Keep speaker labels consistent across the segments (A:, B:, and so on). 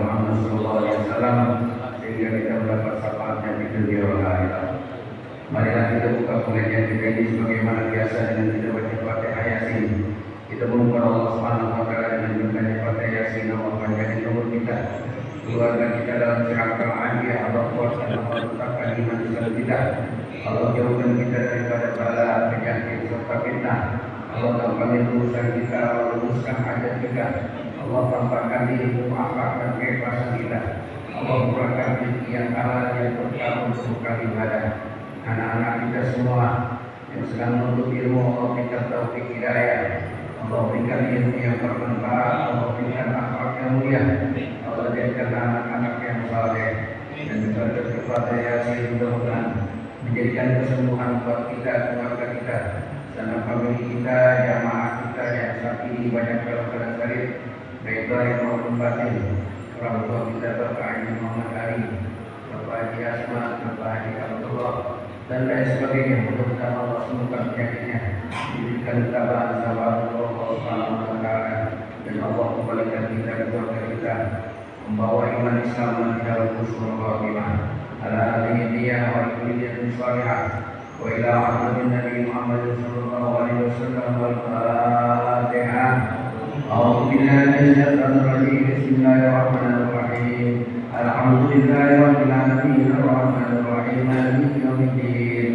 A: Muhammad SAW sehingga kita mendapat syafaatnya di dunia wal akhirat. Marilah kita buka pengajian kita ini sebagaimana biasa dengan kita baca Fatihah Yasin. Kita memohon Allah Subhanahu wa taala dengan bacanya Fatihah Yasin, Allah panjangkan umur kita, keluarga kita dalam sehat walafiat, Allah kuatkan Allah tetapkan iman Islam kita, Allah jauhkan kita daripada bala penyakit serta fitnah. Allah tampakkan urusan kita, Allah luruskan hajat kita, Allah tampakkan ilmu, maafkan keikhlasan kita, Allah murahkan rezeki yang halal yang berkah untuk ibadah. Anak-anak kita semua yang sedang menuntut ilmu, Allah berikan taufik hidayah, Allah berikan ilmu yang bermanfaat, Allah berikan akhlak yang mulia, Allah jadikan anak-anak yang saleh, dan juga kepada Yasin mudah-mudahan menjadikan kesembuhan buat kita, keluarga kita, sanak famili kita, jamaah kita yang saat ini banyak dalam sakit, baik lahir maupun batin. Orang tua kita Bapak Haji Muhammad Ali, Bapak Haji Asma, Bapak Haji Abdullah, dan lain sebagainya. Mudah-mudahan Allah sembuhkan penyakitnya, diberikan ketabahan sabar Allah Subhanahu wa taala, dan Allah kembalikan kita keluarga kita membawa iman Islam di dalam usul khatimah. Ala hadhihi niyah wa kulliyatin salihah wa ila ahmadin Nabi Muhammad sallallahu alaihi wasallam wal Fatihah. A'udzu billahi minasyaitonir rajim. Bismillahirrahmanirrahim. Alhamdulillahirabbil alamin arrahmanir rahim maliki yaumiddin.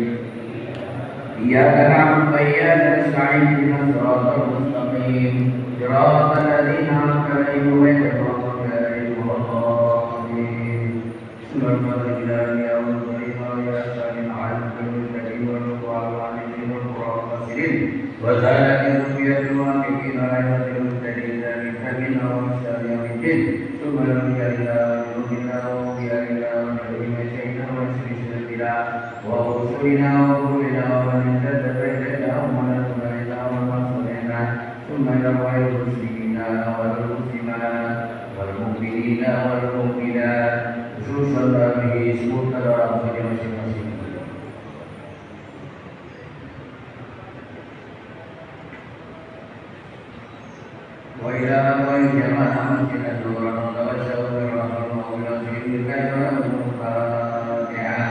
A: Iyyaka na'budu wa iyyaka nasta'in ihdinas siratal mustaqim. Shiratal ladzina an'amta 'alaihim ghairil maghdubi 'alaihim waladdallin. Subhanallah ya Allah ya salim alim karim wa alihi wa sahbihi wa zalatil fiyati wa fikina ayatil mustaqim min tabina wa sayyidin. Subhanallah ya Allah ya Allah wa sayyidina wa sayyidina wa usulina wa qulina wa min tadabbarina wa nasulina wa masulina. Subhanallah ya muslimina wal muslimat wal mu'minina wal mu'minat. Khususan dari sebut dalam masing-masing. Wa ila man jama'a masjidan nuran wa tawassalu rahmatan wa ila sayyidika ya Al-Fatihah.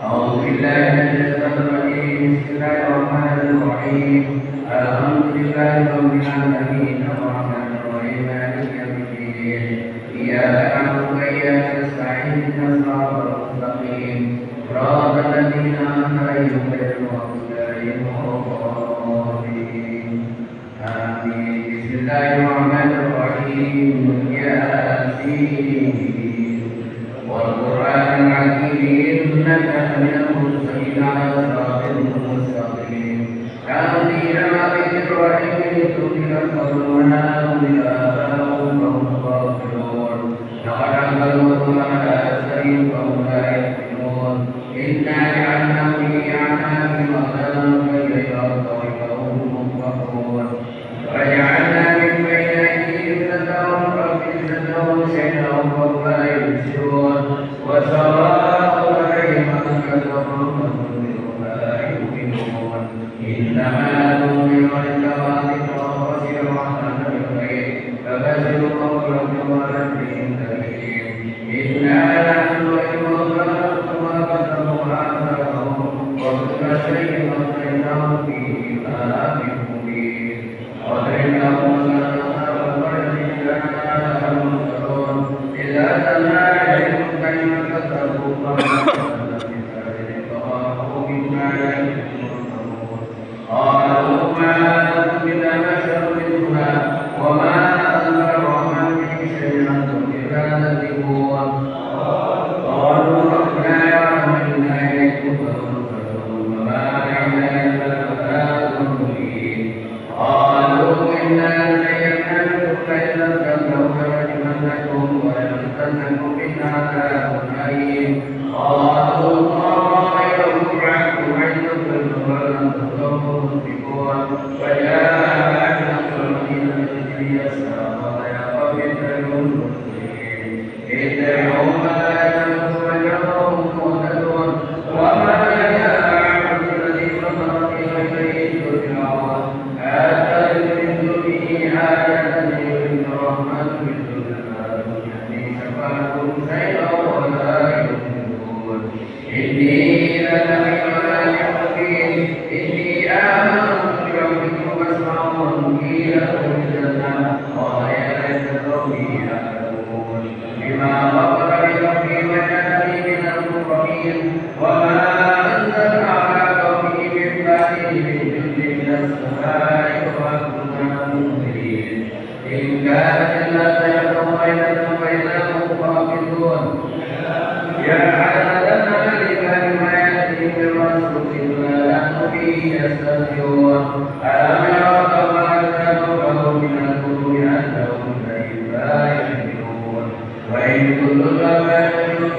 A: A'udzu billahi minasyaitonir rajim. Bismillahirrahmanirrahim. Alhamdulillahi rabbil alamin arrahmanir rahim maliki yaumiddin. Iyyaka na'budu wa iyyaka nasta'in ihdinas siratal mustaqim. Shiratal ladzina an'amta 'alaihim ghairil maghdubi 'alaihim waladdallin. Amin. Bismillahirrahmanirrahim. Yasin wal Qur'anil hakim innaka laminal mursalin 'ala siratal mustaqim. Kami nabi Ibrahim tunjukkan kebenaran السماء وكنا منذرين إن كانت إلا زيادة بيننا وبينهم خافضون يعلمون بما يأتي من رسول لا به يستهزئون ألم يروا كما كانوا من الكفر أنهم لا يؤمنون وإن كل ما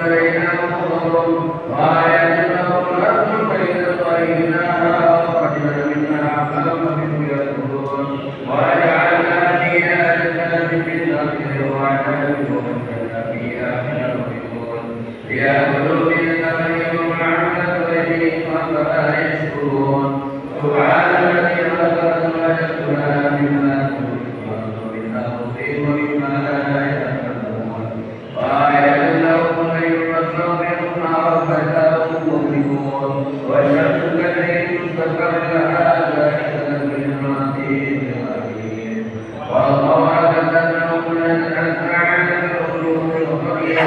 A: بينهم خبر ما يجدهم لهم بين طريقنا وقدر منا عقام منه يدخلون وجعلنا فيها جنات من نخيل وعنب وفجرنا فيها من العيون ليأكلوا من ثمره ومعاملة غيرهم فلا يشكرون سبحان الذي خلق الأزواج كلها مما تنبت الأرض ومما لا يعلمون وآية لهم الليل والنهار مما فإذا هم مظلمون والشمس تجري مستقر لها ذلك بالمعاد العظيم والله كتبهم لنجعل الرسول الخبير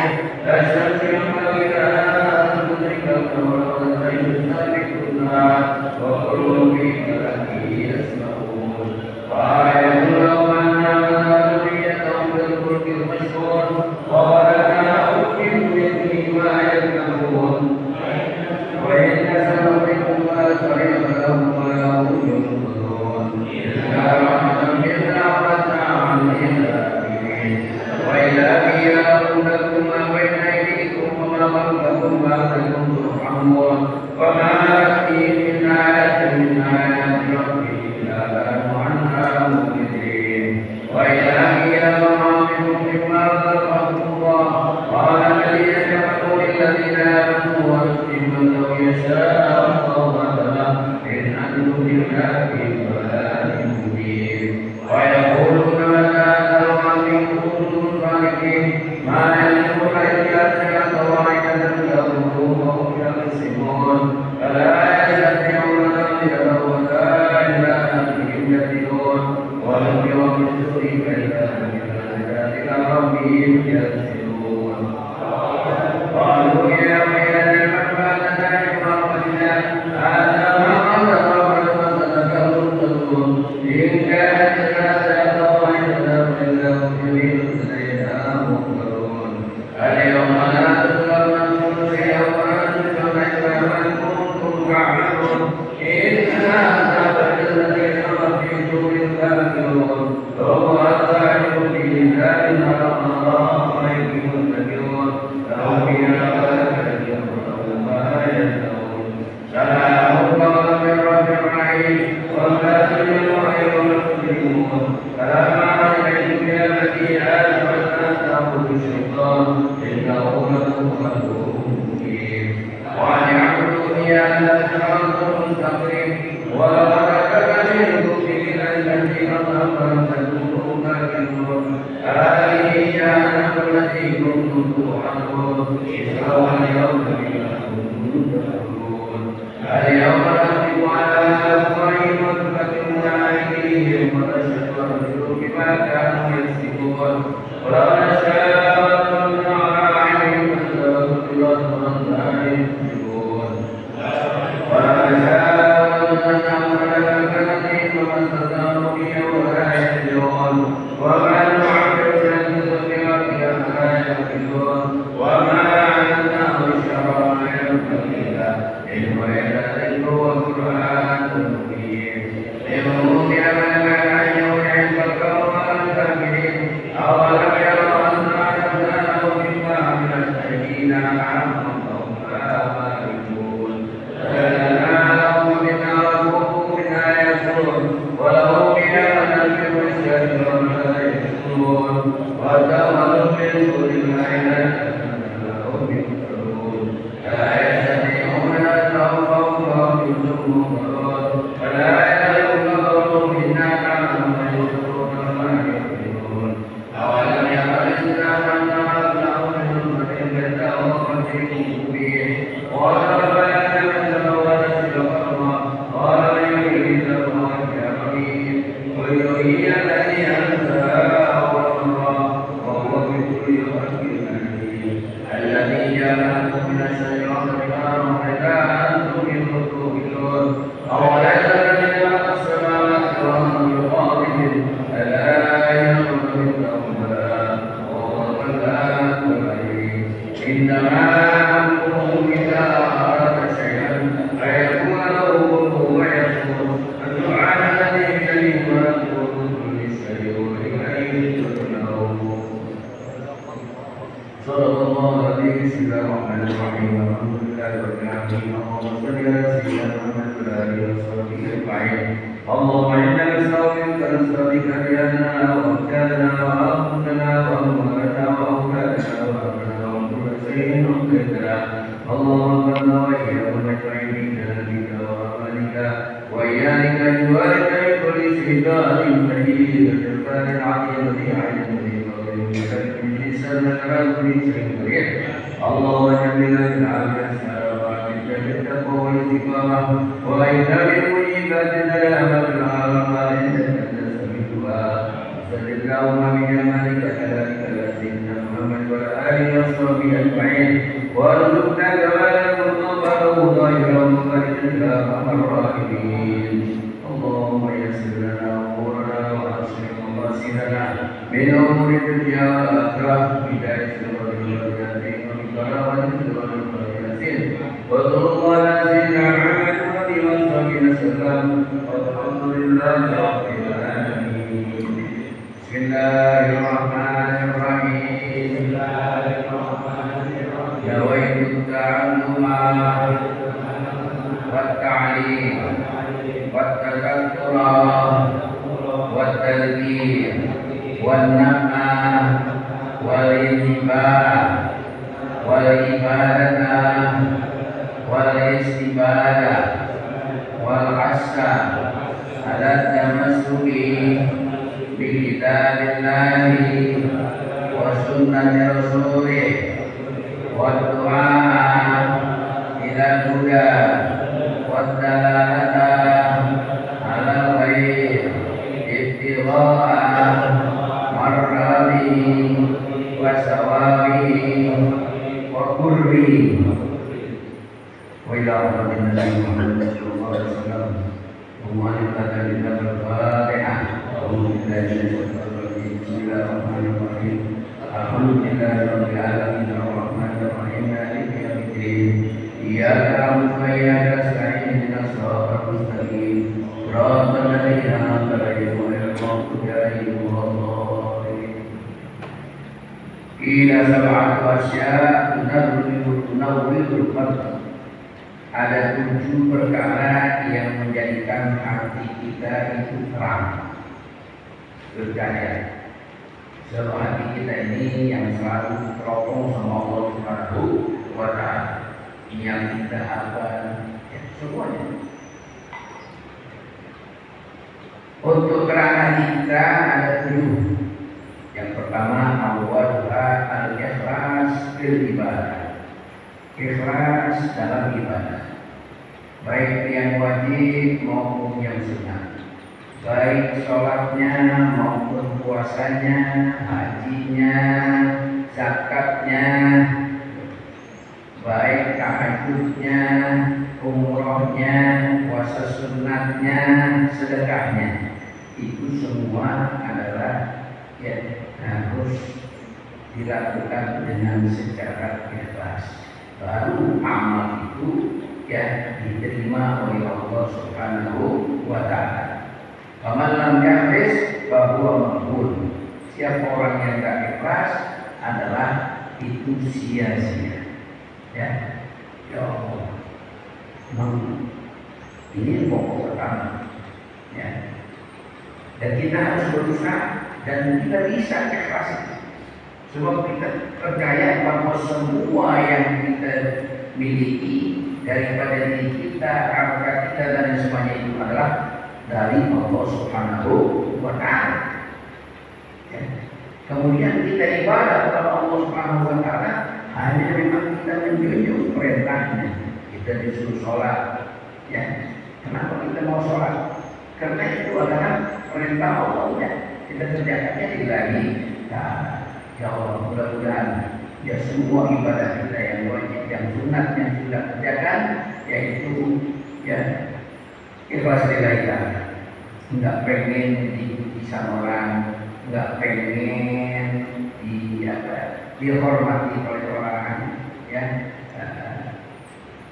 A: الشمس ينبغي لها أن تدرك القمر والليل سابق النهار وكل في فلك يسبحون وآية لهم أنا ولا ذريتهم بالفلك المشحون وخلقناهم من مثله ما يركبون وإن سنطيقهم فأسرع لهم ولا هم ينظرون إلا رحمة منا ومتاعا للآخرين وإذا قيل لهم لكم ما بين أيديكم وما خلفكم لعلكم ترحمون وما يأتيهم من آية من آيات ربهم إلا كانوا عنها مؤمنين وإذا قيل لهم أنفقوا مما رزقكم الله قال الذين كفروا للذين آمنوا ويسلمون لو يشاء الله مثلا إن أنتم إلا في ضلال مبين ويقولون متى هذا وعد إن كنتم صادقين ما يملكون إلا سيئة واحدة لهم وهم يقسمون فلا يستطيعون تمثيلا ولا إلى أهلهم يسيرون ولم يومسوا كيدا من ذلك ربهم يسيرون قالوا يا ويلنا من فعلنا بفرقنا هذا ما قدر ربنا وصدق المرسلون إن كانت الناس واحدة فإلا هم جميع إلينا مقبلون اليوم لا تظلم نفس شيئا وأنتم إلا من كنتم تعملون إنا عذاب الذين ربكم الكافرون ثم أصبحتم في لله الله عليكم الكبيرون لهم فيها فاكهة وما يشتهون سلام قولا من رب رحيم والكافرون غير مسلمون فلما عليكم يا بني آدم لا تعبدوا الشيطان إنه لكم عدو مبين وأن اعبدوني ألا صراط مستقيم ولقد كفروا من الذين كفروا تكونوا كافرون هذه جهنم التي كنتم توعدون اصلوها اليوم بما كنتم تكفرون اليوم نختم على أفواههم وتكلمنا أيديهم ونشهد أرجلهم بما كانوا يكسبون ولو نشاء لطمسنا على أعينهم فاستبصروا لا يكسبون ولو نشاء لطمسنا على كنتهم فما استطاعوا به ولا يهتدون وما نعبد الذكر لا يعقلون وما أنت بشرى ينبغي له إن إلا ذكر وقرآن مبين إنهم يعملون أن يذكروا الكافرين أولم يروا أنا نبذناه مما عملت أيدينا عما فهم مالكون فلنا لهم بما ربهم منها يكفرون ولهم بها نذكر الشر وما يشكرون وتولوا من كل ما لهم يكفرون لا يستطيعون أن تنفعهم وهم فلا يدعون قولهم إنا نعلم ما يسرون وما يكذبون أولم يروا الإنسان أنا خلقناه من نطفة إذا هو خصيم مبين وضرب لنا مثلا ونسي خلقه قال من يريد الله كرمه Bismillahirrahmanirrahim. Alhamdulillahirrahmanirrahim. Allahumma salli ala sayyidina Muhammad wa ala alihi wa sahbihi ajma'in. Allahumma inna nas'aluka nas'aluka riyana wa abdana wa abdana wa amwalana wa awladana wa abdana wa kulla shay'in qadra. Allahumma qadna wa iyyaka nasta'in bika wa amalika wa iyyaka juwarika min kulli shaytanin majid syaitanir alim bi'ilmin اللهم جملنا بالعافية السلامات بالتقوى والاستقامة وإن من مجيباتنا يا رب العالمين إنك أنت السميع الدعاء صل اللهم بجمالك على سيدنا محمد وعلى آله وصحبه أجمعين وارزقنا جماله وطهره ظاهرا وباطنا يا أرحم الراحمين اللهم يسر لنا أمورنا وأصلح مقاصدنا من أمور الدنيا والآخرة بداية وصلى الله على سيدنا محمد وعلى اله وسلم والحمد لله رب العالمين. بسم الله الرحمن الرحيم. نويت التعلم والتعليم والتذكر والتذكير والنفع والانتفاع والعبادة والاستفادة والحث على التمسك بكتاب الله وسنة رسوله والدعاء إلى الهدى والدلالة على الخير ابتغاء مرضاته وثوابه وقربه وإلى رحمة الله محمد صلى الله عليه وسلم ومعرفة بالله الفاتحة أعوذ بالله من الشيطان الرجيم بسم الله الرحمن الرحيم الحمد لله رب العالمين الرحمن الرحيم مالك يوم الدين إياك نعبد وإياك نستعين اهدنا الصراط المستقيم صراط الذين أنعمت عليهم غير المغضوب عليهم ولا الضالين. Ila sab'atu asya tunawwirul qalb. Ada 7 perkara yang menjadikan hati kita itu terang, bercahaya. Sebab hati kita ini yang selalu teropong sama Allah Subhanahu wa Ta'ala. Yang kita apa, ya, semuanya. Untuk terang hati kita ada 7. Yang pertama, awwaluha al-ikhlas fil ibadah. Ikhlas dalam ibadah, baik yang wajib maupun yang sunnah, baik sholatnya maupun puasanya, hajinya, zakatnya, baik tahajudnya, umrohnya, puasa sunnatnya, sedekahnya. Itu semua adalah harus dilakukan dengan secara ikhlas. Baru amal itu diterima oleh Allah Subhanahu wa Ta'ala. Faman lam yakhlis fahuwa maqbul. Siapa orang yang tak ikhlas adalah itu sia-sia. Ya Allah. Ini pokok pertama. Ya. Dan kita harus berusaha dan kita bisa ikhlas. Sebab kita percaya bahwa semua yang kita miliki daripada diri kita, harta kita dan semuanya itu adalah dari Allah Subhanahu wa Ta'ala. Ya. Kemudian kita ibadah kepada Allah Subhanahu wa Ta'ala hanya memang kita menjunjung perintahnya. Kita disuruh sholat. Ya. Kenapa kita mau sholat? Karena itu adalah perintah Allah. Ya. Kita kerjakannya lagi. Nah, ya Allah, mudah-mudahan ya semua ibadah kita yang wajib, yang sunat yang sudah kerjakan, yaitu ya ikhlas lillahi ta'ala. Enggak pengen diikuti sama orang, enggak pengen dihormati oleh orang, ya.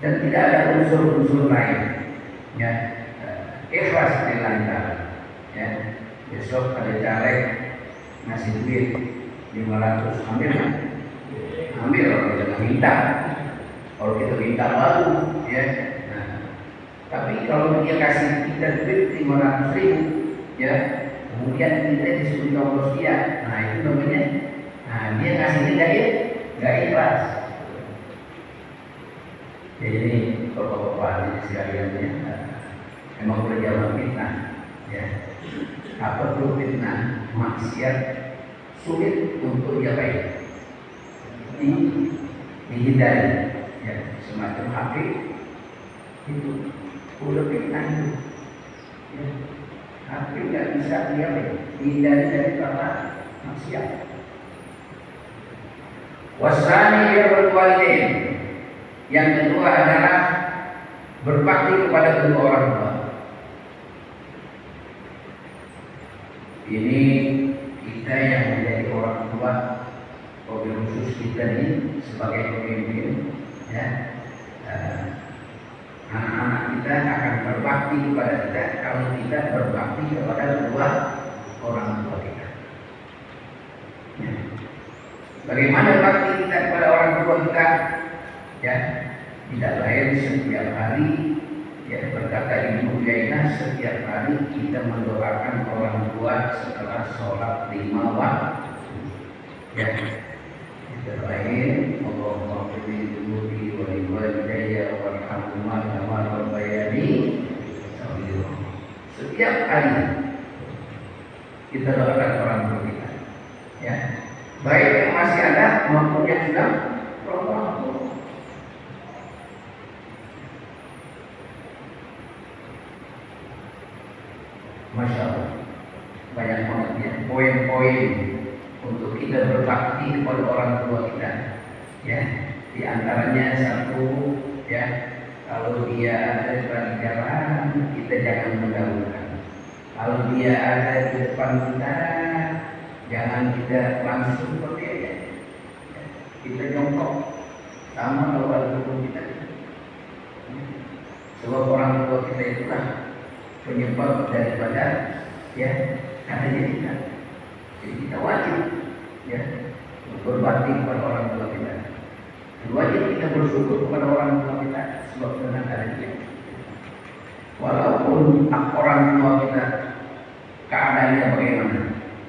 A: Dan tidak ada unsur-unsur lain, ya. Ikhlas lillahi ta'ala, ya. Besok ada caleg ngasih duit 500, ambil ambil kalau kita nggak minta. Kalau kita minta baru, ya. Nah, tapi kalau dia kasih kita duit 500.000, ya, kemudian kita disuruh nyoblos dia, nah itu namanya, nah dia ngasihnya nggak ikhlas. Jadi ini bapak-bapak sekalian ya, emang udah zaman fitnah, ya. Apa tuh fitnah? Maksiat sulit untuk diapain? Dihindari, ya. Semacam HP itu udah fitnah itu, ya. HP nggak bisa dihindari dari kata maksiat. Wasani birrul walidain. Yang kedua adalah berbakti kepada kedua orang tua. Ini kita yang menjadi orang tua, wabil khusus kita ini sebagai pemimpin, ya, anak-anak kita akan berbakti kepada kita kalau kita berbakti kepada kedua orang tua kita. Ya. Bagaimana bakti kita kepada orang tua kita? Ya, tidak lain setiap hari, ya, berkata Ibu Jaina, setiap hari kita mendoakan orang tua setelah sholat 5 waktu. Ya, tidak lain Allahumma qini dhunubi wa liwalidayya warhamhuma kama rabbayani shaghira. Setiap hari kita doakan orang tua kita, ya, baik yang masih ada maupun yang sudah berumur. Masya Allah, banyak banget ya poin-poin untuk kita berbakti kepada orang tua kita. Ya, di antaranya satu, ya, kalau dia ada di depan jalan, kita jangan mendahulukan. Kalau dia ada di depan kita, jangan kita langsung berdiri. Ya, kita jongkok sama kalau ada depan kita. Sebab orang tua kita itulah penyebab daripada, ya, adanya kita. Jadi kita wajib, ya, berbakti kepada orang tua kita. Wajib kita bersyukur kepada orang tua kita sebab dengan adanya. Walaupun orang tua kita keadaannya bagaimana,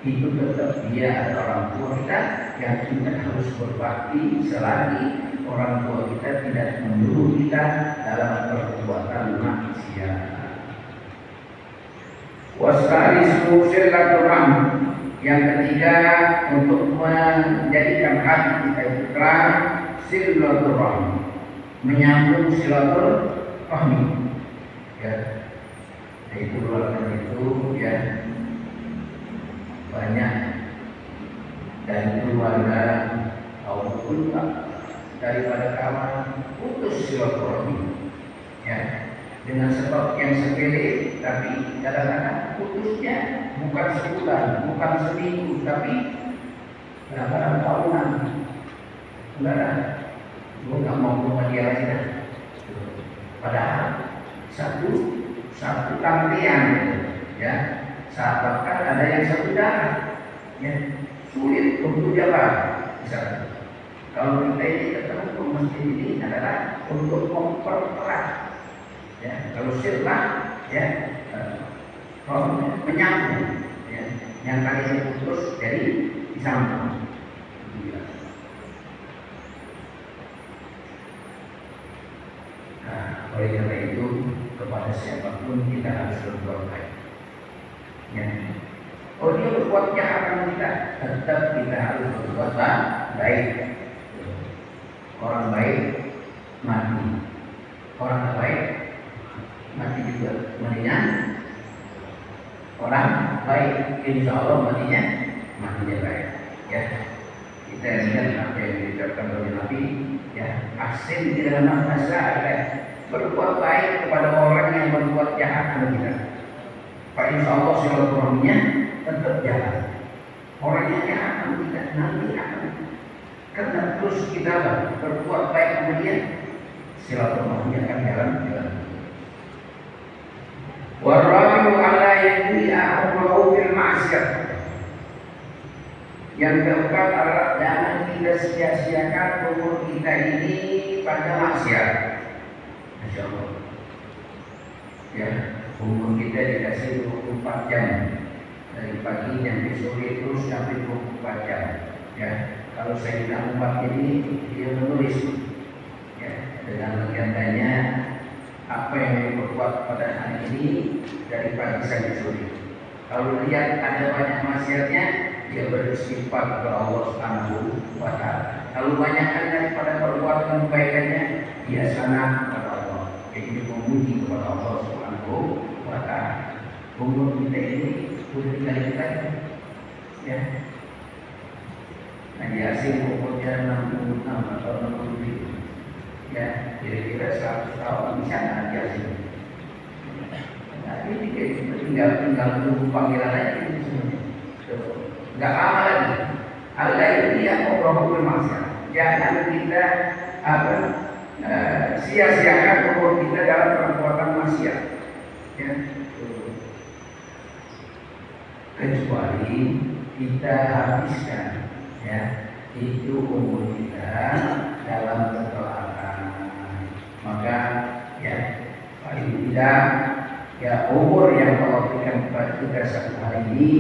A: itu tetap dia adalah orang tua kita yang kita harus berbakti selagi orang tua kita tidak menyuruh kita dalam perbuatan maksiat. Wasarisu silaturahim. Yang ketiga, untuk menjadikan hati kita itu terang, silaturahim, menyambung silaturahim. Ya, itu karena itu, ya, banyak dari keluarga ataupun daripada kawan putus silaturahim, ya. Dengan sebab yang sepele, tapi kadang-kadang putusnya bukan sebulan, bukan seminggu, tapi kadang-kadang tahunan. Saudara, gue nggak mau rumah dia lagi dah. Padahal satu tangtian, ya, seakan ada yang satu darah, ya, sulit untuk jalan. Misalnya, kalau kita ini ketemu masjid ini adalah untuk mempererat. Ya, kalau silah, ya, menyambung, ya, yang tadinya putus jadi disambung. Nah, oleh karena itu kepada siapapun kita harus berbuat baik. Ya. Oh, dia berbuat jahat sama kita, tetap kita harus berbuat baik. Orang baik mati, orang baik mati juga. Matinya orang baik, insya Allah matinya baik. Ya, kita lihat apa yang diucapkan oleh Nabi, ya, ahsin ila man asya'a, berbuat baik kepada orang yang berbuat jahat kepada kita. Pak, insya Allah silaturahminya tetap jalan. Orang yang jahat kepada kita nanti akan, karena terus kita berbuat baik kemudian silaturahminya akan jalan. Warabiu ala yadi'a umrahu bil ma'siyah. Yang keempat adalah jangan kita sia-siakan umur kita ini pada maksiat. Masya Allah. Ya, umur kita dikasih 24 jam dari pagi sampai sore terus sampai 24 jam. Ya, kalau saya tidak Umar ini dia menulis ya, dengan legendanya apa yang diperbuat pada hari ini dari pagi sampai sore. Kalau lihat ada banyak maksiatnya, dia beristighfar kepada Allah Subhanahu wa Ta'ala. Kalau banyakkan daripada perbuatan kebaikannya, dia sangat kepada Allah. Jadi memuji kepada Allah Subhanahu wa Ta'ala. Umur kita ini sudah dikali-kali, ya. Nah, di asing umurnya 66 atau 67, ya, kira-kira 100 tahun bisa nggak di asing? Nah, ini tinggal tunggu panggilan aja ini semuanya. Nggak lama lagi. Allah itu yang ngobrol bermaksiat. Jangan kita sia-siakan umur kita dalam perbuatan maksiat. Ya. Kecuali kita habiskan ya itu umur kita dalam ketaatan, maka ya paling tidak ya umur yang Allah berikan kepada kita satu hari ini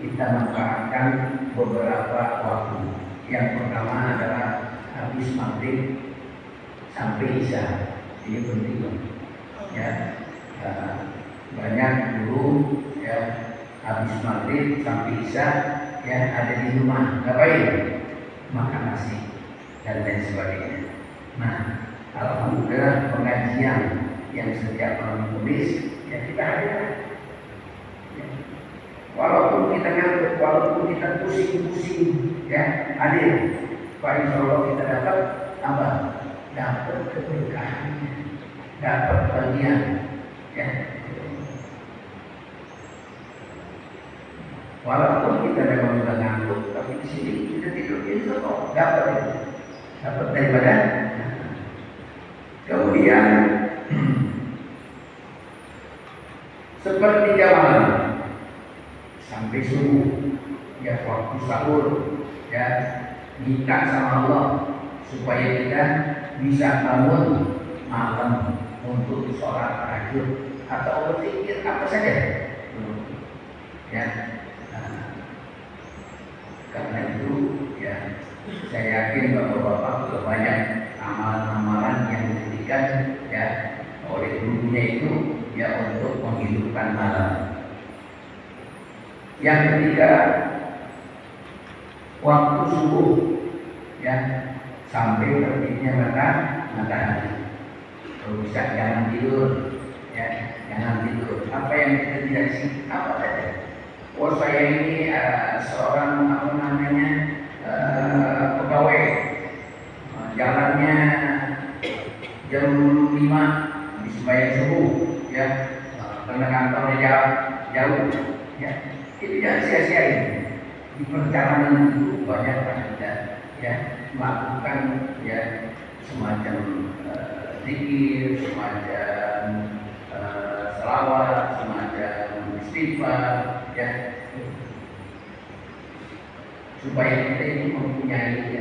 A: kita manfaatkan beberapa waktu. Yang pertama adalah habis maghrib sampai isya, ini penting ya. Banyak dulu ya habis maghrib sampai isya ya ada di rumah ngapain, makan nasi dan lain sebagainya. Nah, alhamdulillah pengajian yang setiap malam Kamis ya kita hadir. Ya. Walaupun kita ngantuk, walaupun kita pusing-pusing ya hadir. Pak insya Allah kita dapat apa? Dapat keberkahan, dapat bagian ya. Walaupun kita memang sudah ngantuk, tapi di sini kita tidur insya Allah dapat itu, dapat daripada. Kemudian sepertiga malam sampai subuh, ya waktu sahur, ya minta sama Allah supaya kita bisa bangun malam untuk sholat tahajud atau berzikir apa saja, ya. Karena itu ya saya yakin bapak-bapak sudah banyak amalan-amalan yang diberikan ya oleh gurunya itu ya untuk menghidupkan malam. Yang ketiga waktu subuh ya sampai terbitnya matahari. Kalau bisa jangan tidur ya, jangan tidur. Apa yang kita tidak sih apa saja. Oh saya ini seorang apa namanya pegawai, jalannya jam 5 habis bayar subuh ya, karena kantornya jauh ya, itu jangan sia-siain. Di perjalanan itu banyak kita ya melakukan ya semacam zikir, semacam selawat, semacam istighfar ya, supaya kita ini mempunyai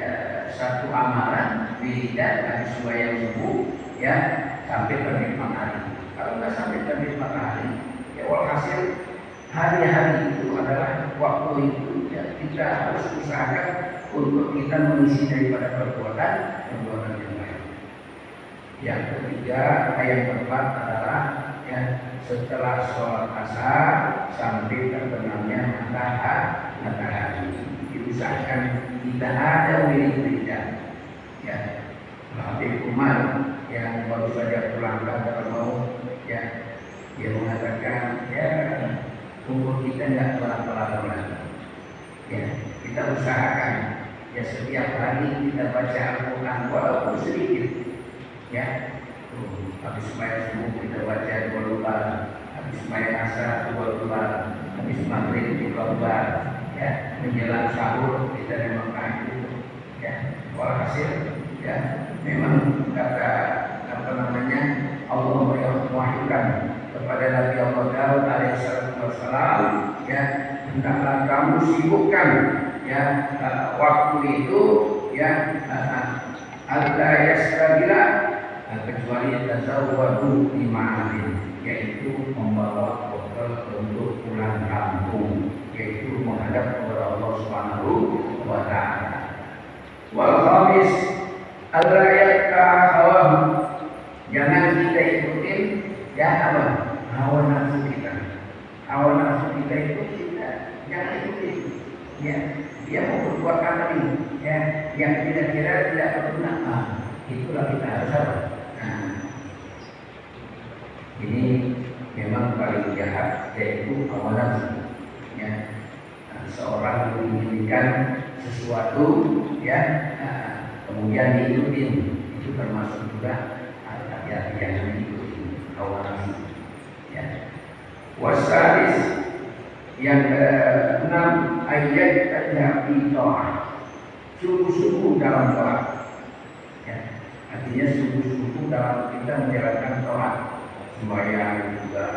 A: satu amalan wiridan habis sembahyang subuh ya sampai terbit matahari. Kalau nggak sampai terbit matahari ya walhasil hari-hari itu adalah waktu itu ya kita harus usahakan untuk kita mengisi daripada perbuatan yang lain. Yang ketiga, yang keempat adalah ya setelah sholat asar sampai terbenamnya matahari, diusahakan tidak ada wirid-wiridan. Ya, Habib Umar yang baru saja pulang dari mau ya dia mengatakan ya umur kita nggak pelan-pelan lagi. Ya, kita usahakan ya setiap hari kita baca Al-Quran walaupun sedikit. Ya, habis sembahyang subuh kita baca 2 lembar, habis sembahyang asar 2 lembar, habis maghrib 3 lembar, ya menjelang sahur kita memang tahajud, ya walhasil ya memang kata apa namanya Allah mewahyukan kepada Nabi Allah Daud alaihissalam, ya, hendaklah kamu sibukkan ya waktu itu ya alla yastabila kecuali tazawwadu bi ma'adin, yaitu membawa bekal untuk pulang kampung, yaitu menghadap kepada Allah Subhanahu wa taala. Wal khamis alla hawa, jangan kita ikutin ya apa hawa nafsu kita. Hawa nafsu kita itu kita jangan ikutin. Ya, dia mau berbuat apa nih? Ya, yang kira-kira tidak berguna, itulah kita harus apa? Nah, ini memang paling jahat, yaitu hawa nafsu. Ya, seorang menginginkan sesuatu, ya, kemudian diikutin, itu termasuk juga hati-hati yang diikutin hawa nafsu. Ya, wasadis yang keenam ayat terjadi doa, sungguh-sungguh dalam doa. Ya, artinya sungguh-sungguh dalam kita menjalankan doa, sembahyang juga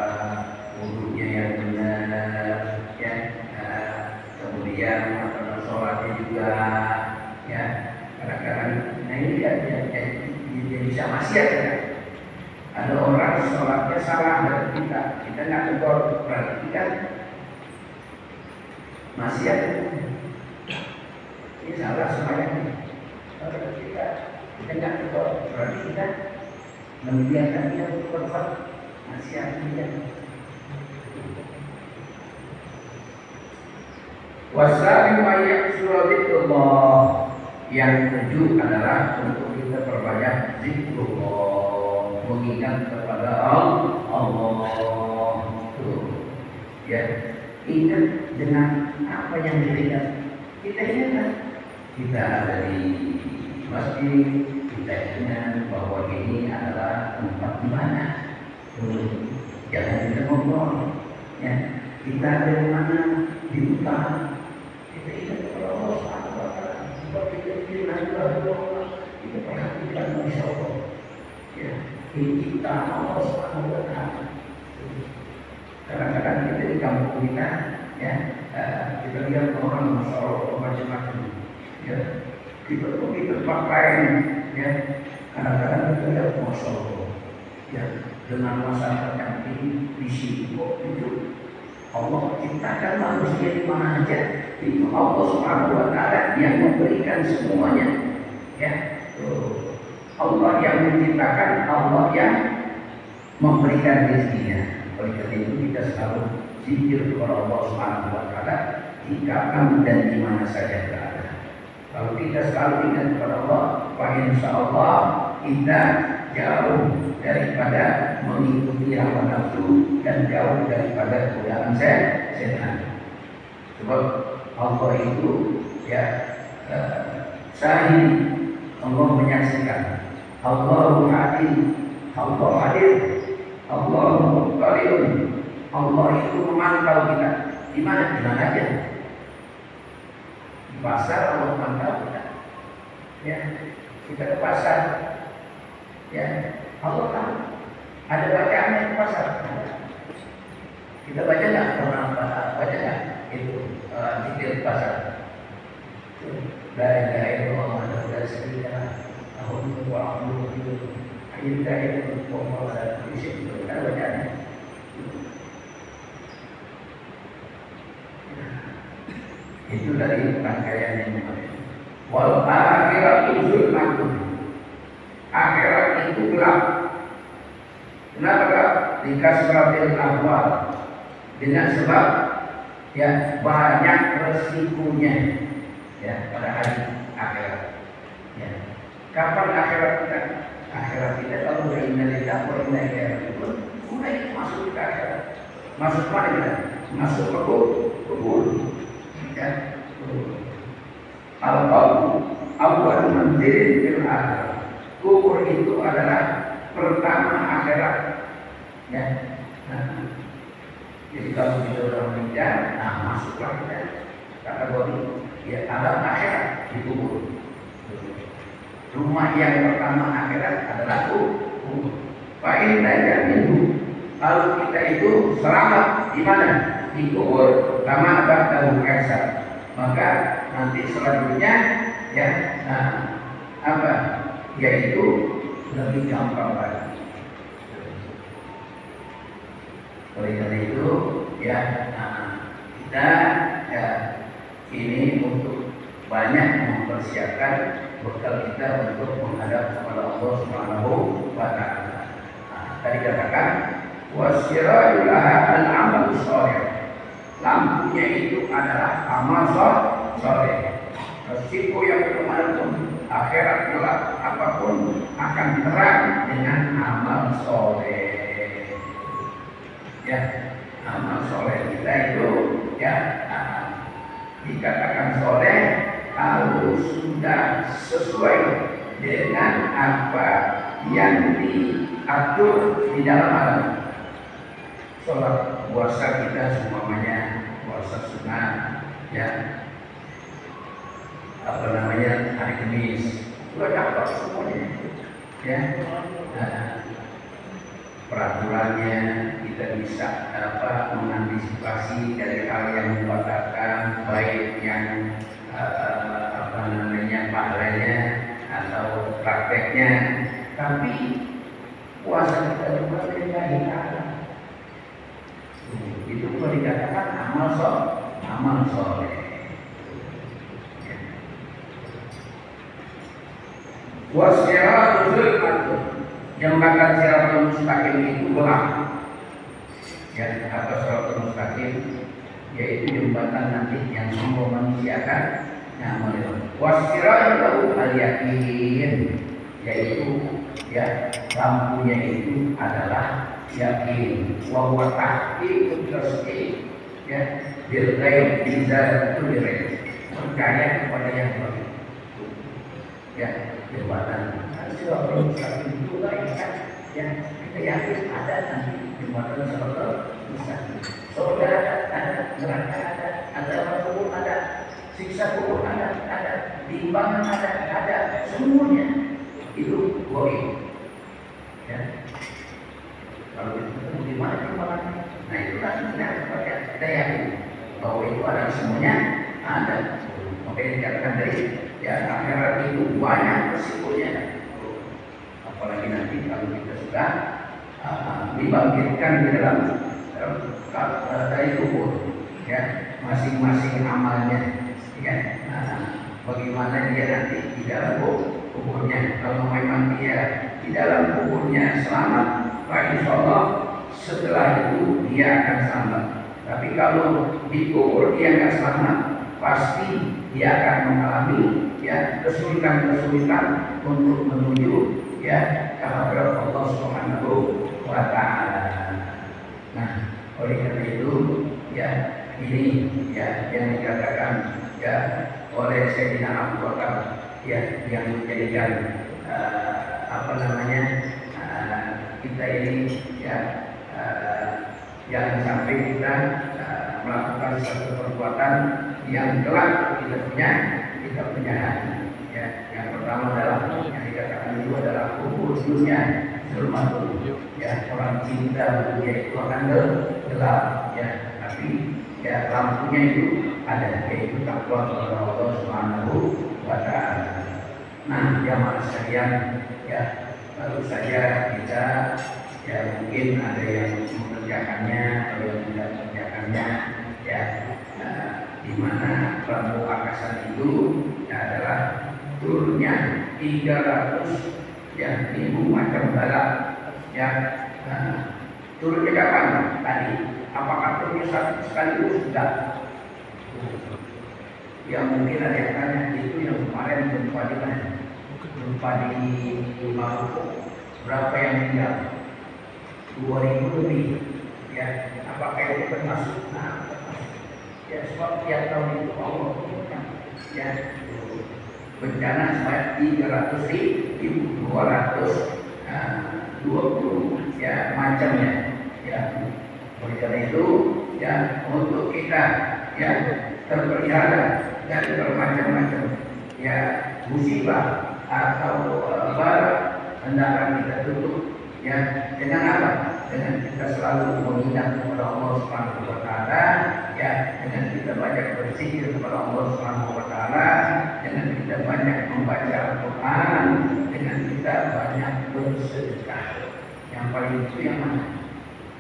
A: wudhunya yang benar, ya, kemudian masalah sholatnya juga, ya, kadang-kadang nah ini ya bisa maksiat ya. Ada orang sholatnya salah dari kita nggak tegur, berarti kita maksiat. Ini salah semuanya. Kalau kita nggak tegur, berarti kita membiarkan dia berbuat maksiat dia. Wasabi mayak suratullah, yang tujuh adalah untuk kita perbanyak zikrullah, mengingat kepada Allah. Ya, ingat dengan apa yang diingat. Kita ingat kita ada di masjid, kita ingat bahwa ini adalah tempat di mana. Jangan kita ngobrol. Ya, kita ada di mana, di hutan. Kita ingat kepada Allah Subhanahu wa taala. Sebab kita kita perhatikan Masya Allah. Ya, kita Allah Subhanahu wa taala. Kadang-kadang kita di kampung kita, ya, kita lihat orang Masya Allah macam-macam. Ya, kita begitu pakaian, ya, kadang-kadang kita lihat Masya Allah. Ya, dengan masyarakat yang ini di sini kok itu Allah ciptakan manusia di mana aja, itu Allah Subhanahu wa taala yang memberikan semuanya. Ya, Allah yang menciptakan, Allah yang memberikan rezekinya. Oleh karena itu kita selalu zikir kepada Allah Subhanahu wa taala di kapan dan di mana saja berada. Kalau kita selalu ingat kepada Allah, insya Allah kita jauh daripada mengikuti hawa nafsu dan jauh daripada godaan setan. Sebab Allah itu ya sahih, Allah menyaksikan, Allahu hadir, Allah hadir, Allah muqtarib, Allah itu memantau kita di mana aja. Di pasar Allah memantau kita. Ya, kita ke pasar, ya, Allah tahu. Ada bacaannya di pasar. Kita baca nggak? Pernah baca nggak? Itu zikir pasar. La ilaha illallah wahdahu la syarika lah, lahul mulku wa lahul hamdu, hayyun la ilaha illa huwa ala kulli syai'in qadir. Ada bacaannya. Itu dari rangkaian yang kemarin. Wal akhiratu zulmatun. Akhirat itu gelap. Kenapa gelap? Dikasratil ahwal, dengan sebab ya banyak resikonya ya pada hari akhirat. Ya. Kapan akhirat kita? Akhirat kita kalau inna lillahi wa inna ilaihi raji'un, mulai masuk ke akhirat. Masuk mana kita? Masuk ke kubur. Ya. Al-qabr awal manzilin fil akhirah. Kubur itu adalah pertama akhirat. Ya. Nah, jadi kalau kita sudah meninggal, nah masuklah kita kategori ya alam akhirat di kubur. Rumah yang pertama akhirat adalah kubur. Fa inna minhu lalu kita itu selamat di mana? Di kubur. Kama ba'dahu kasab. Maka nanti selanjutnya ya apa? Yaitu lebih gampang lagi. Oleh karena itu ya kita ya ini untuk banyak mempersiapkan bekal kita untuk menghadap kepada Allah Subhanahu wa taala. Tadi katakan wasirajul al-amal shalih. Lampunya itu adalah amal shalih. Resiko yang kemanapun akhirat kelak apapun akan terang dengan amal shalih. Ya, amal soleh kita itu ya dikatakan soleh kalau sudah sesuai dengan apa yang diatur di dalam alam. Sholat puasa kita semuanya puasa sunnah ya, apa namanya hari Kamis sudah dapat semuanya ya. Peraturannya kita bisa mengantisipasi dari hal yang membatalkan, baik yang apa namanya pahalanya atau prakteknya. Tapi puasa kita juga lillahi ta'ala. Itu boleh dikatakan amal soleh. Wasiratul mustaqim. Jembatan Siratul Mustaqim itu gelap. Ya, atau Siratul Mustaqim yaitu jembatan nanti yang semua manusia akan melewati. Wasiratul al-yakin, yaitu ya lampunya itu adalah yakin. Wa huwa tahqiqut tasdiq ya bil ghaib bizaratul ghaib. Percaya kepada yang gaib. Ya, jembatan Siratul Mustaqim itu ya kita yakin ada nanti jembatan Siratul Mustaqim. Surga ada, neraka ada kubur ada, siksa kubur ada, timbangan ada, semuanya itu gaib. Ya. Kalau itu bagaimana timbangannya? Nah itu nanti kita yakin bahwa itu ada semuanya ada. Makanya dikatakan dari ya akhirat itu banyak resikonya. Apalagi nanti kalau kita sudah dibangkitkan di dalam dari kubur, ya masing-masing amalnya, ya bagaimana dia nanti di dalam kuburnya. Kalau memang dia di dalam kuburnya selamat, insya Allah setelah itu dia akan selamat. Tapi kalau di kubur dia nggak selamat, pasti dia akan mengalami ya kesulitan-kesulitan untuk menuju ya kehadirat Allah Subhanahu wa taala. Nah, oleh karena itu ya ini ya yang dikatakan ya oleh Sayyidina Abu Bakar ya yang menjadikan apa namanya kita ini ya jangan sampai kita melakukan satu perbuatan yang kelak kita punya hati. Ya, yang pertama adalah yang dikatakan itu adalah kubur dunia zulmatul. Ya, orang cinta dunia itu akan gelap. Ya, tapi ya lampunya itu ada, yaitu takwa kepada Allah Subhanahu wa taala. Nah, jamaah sekalian, ya baru saja kita ya mungkin ada yang mengerjakannya atau yang tidak mengerjakannya ya. Di mana lampu akasan itu adalah turunnya 300 ya ribu macam balak ya. Turunnya kapan tadi? Apakah turunnya satu sekaligus? Sudah ya, mungkin ada yang tanya itu yang kemarin gempa di mana? Gempa di Maluku, berapa yang meninggal? 2000 lebih ya. Apakah itu termasuk? Ya, sebab tiap tahun itu Allah ya bencana sebanyak 300.220 ya macamnya ya. Oleh karena itu ya untuk kita ya terpelihara dari bermacam-macam ya musibah atau bara hendaknya kita tutup ya dengan apa? dengan kita selalu mengingat kepada Allah Subhanahu wa taala, ya, dengan kita banyak berzikir kepada Allah Subhanahu wa taala, dengan kita banyak membaca Al-Qur'an, dengan kita banyak bersedekah. Yang paling itu yang mana?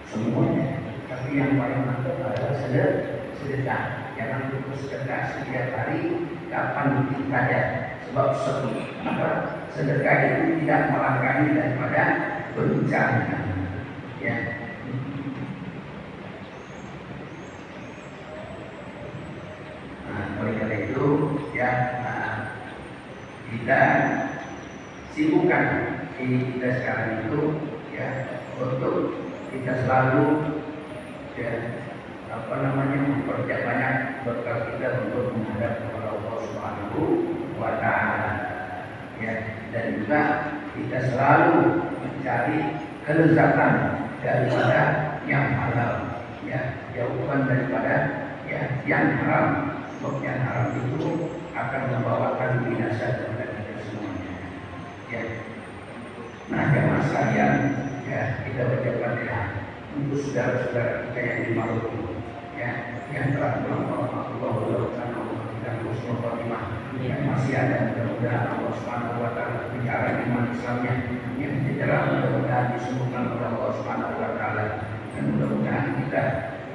A: Semuanya. Tapi yang paling mantap adalah sedekah. Jangan putus sedekah setiap hari, kapan saja. Sebab sedekah itu tidak melangkahi daripada bencana. Ya. Nah, oleh karena itu, ya, kita sibukkan diri kita sekarang itu, ya, untuk kita selalu, ya, memperbanyak bekal kita untuk menghadap kepada Allah Subhanahu wa taala, ya, dan juga kita selalu mencari kelezatan daripada yang halal, ya, jauhkan daripada, ya, yang haram. Sebab yang haram itu akan membawakan binasa kepada kita semuanya, ya. Nah, jamaah sekalian, ya, kita baca Fatihah untuk saudara-saudara kita yang di Maluku, ya, yang telah melakukan yang masih ada, mudah-mudahan Allah Subhanahu wa taala bicara iman Islamnya yang cedera, mudah-mudahan disembuhkan oleh Allah Subhanahu wa taala, dan mudah-mudahan kita,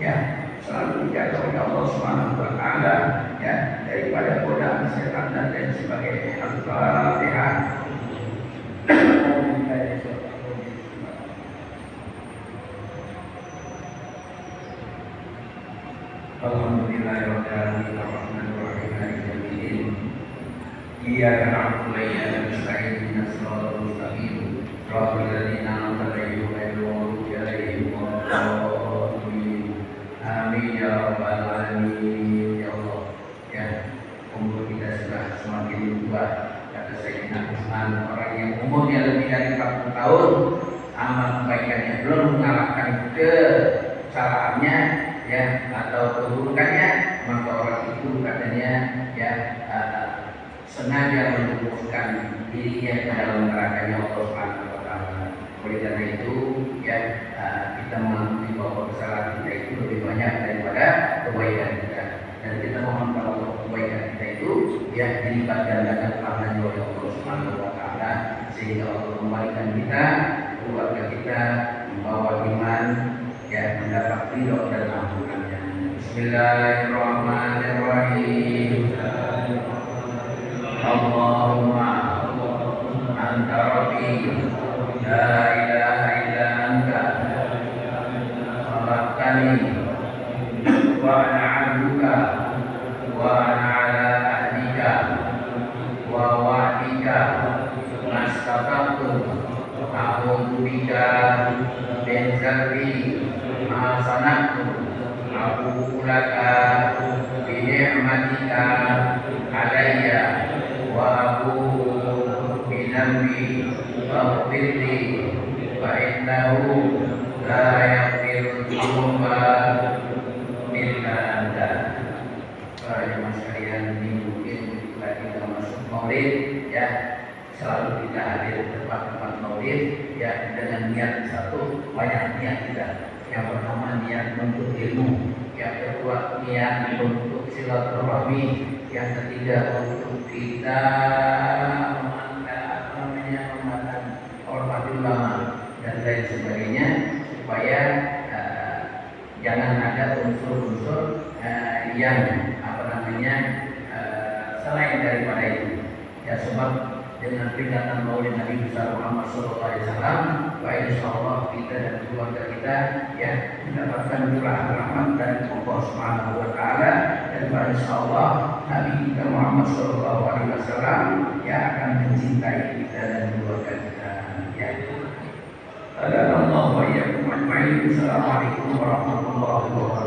A: ya, selalu dijaga oleh Allah Subhanahu wa taala, ya, daripada godaan setan dan lain sebagainya. Al-Fatihah. Alhamdulillahirabbil alamin arrahmanir rahim maliki yaumiddin. Iyyaka na'budu wa iyyaka nasta'in ihdinas siratal mustaqim siratal ladzina an'amta 'alaihim ghairil maghdubi 'alaihim waladdallin. Amin ya rabbal alamin. Ya Allah, ya, umur kita sudah semakin tua. Kata Sayyidina Utsman, orang yang umurnya lebih dari 40 tahun, amal kebaikannya belum mengalahkan kesalahannya, ya, atau keburukannya, maka orang itu katanya, ya, sengaja menjerumuskan dirinya ke dalam nerakanya Allah Subhanahu wa taala. Oleh karena itu, ya, kita mengakui bahwa kesalahan kita itu lebih banyak daripada kebaikan kita, dan kita mohon kepada Allah kebaikan kita itu, ya, dilipat gandakan pahalanya oleh Allah Subhanahu wa taala, sehingga Allah kembalikan kita, keluarga kita membawa iman, ya, mendapat ridho dan ampunannya. Bismillahirrahmanirrahim. Allahumma anta rabbi la ilaha illa anta khalaqtani wa ana 'abduka wa ana 'ala ahdika wa wa'dika mastata'tu a'udzu bika min syarri ma sana'tu aqulu laka bi ni'matika 'alayya wa aqulu bi dhanbi faghfirli fa innahu la yaghfiru dzunuba illa anta. Para sekalian, ini mungkin kita masuk maulid, ya, selalu kita hadir di tempat-tempat maulid, ya, dengan niat satu, banyak niat kita. Yang pertama niat menuntut ilmu, yang kedua niat untuk silaturahmi, yang ketiga untuk kita memandang hormat ulama dan lain sebagainya, supaya jangan ada unsur-unsur yang selain daripada itu, ya, sebab dengan peringatan Maulid Nabi besar Muhammad SAW, insyaallah kita dan keluarga kita, ya, mendapatkan curahan rahmat dari Allah Subhanahu wa taala, dan insyaallah Nabi kita Muhammad SAW, ya, akan mencintai kita dan keluarga kita, ya. Assalamualaikum warahmatullahi wabarakatuh.